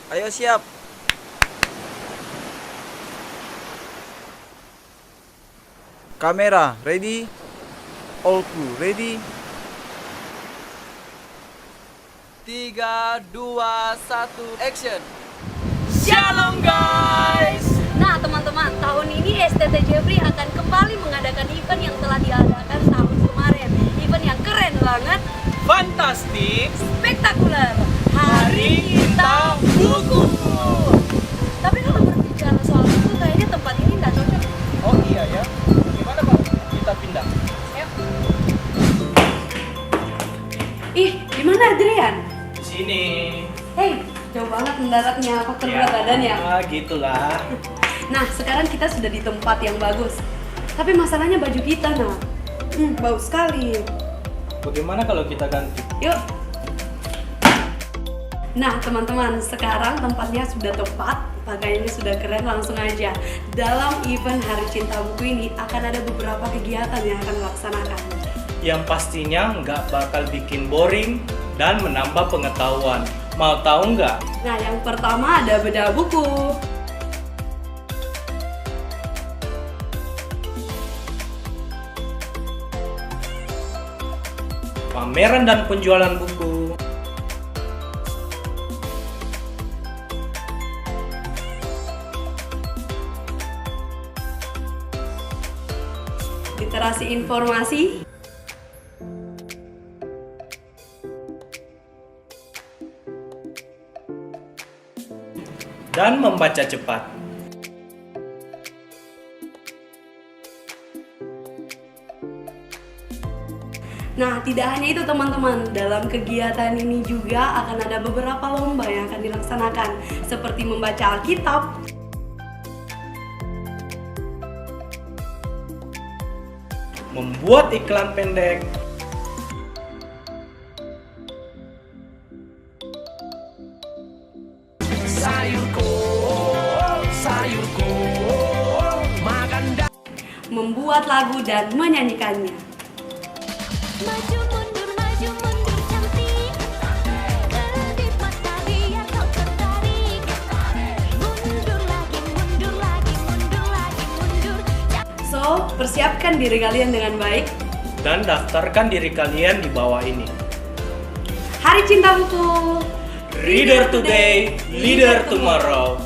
Ayo siap. Kamera ready. All crew ready. 3, 2, 1, action. Shalom guys. Nah teman-teman, tahun ini STT Jeffrey akan kembali mengadakan event yang telah diadakan tahun kemarin. Event yang keren banget, Fantastik. spektakuler, Hari Cinta Buku. Tapi kalau berbicara soal buku, kayaknya tempat ini nggak cocok. Oh iya ya. Gimana Pak? Kita pindah. Ayo. Ih, di mana Adrian? Di sini. Hei, jauh banget mendaratnya, faktor berat badan ya. Gitulah. Nah, sekarang kita sudah di tempat yang bagus. Tapi masalahnya baju kita, nah. Bau sekali. Bagaimana kalau kita ganti? Yuk. Nah, teman-teman, sekarang tempatnya sudah tepat, pakaiannya sudah keren, langsung aja. Dalam event Hari Cinta Buku ini akan ada beberapa kegiatan yang akan dilaksanakan. Yang pastinya nggak bakal bikin boring dan menambah pengetahuan. Mau tahu nggak? Nah, yang pertama ada bedah buku. Pameran dan penjualan buku. Literasi informasi. Dan membaca cepat. Nah, tidak hanya itu teman-teman, dalam kegiatan ini juga akan ada beberapa lomba yang akan dilaksanakan, seperti membaca Alkitab, Membuat iklan pendek. membuat lagu dan menyanyikannya. Maju mundur cantik, kedip matahari yang kau tertarik. Mundur lagi, mundur lagi, mundur lagi, mundur. So, persiapkan diri kalian dengan baik. Dan daftarkan diri kalian di bawah ini. Hari Cinta Buku. Reader today, leader tomorrow.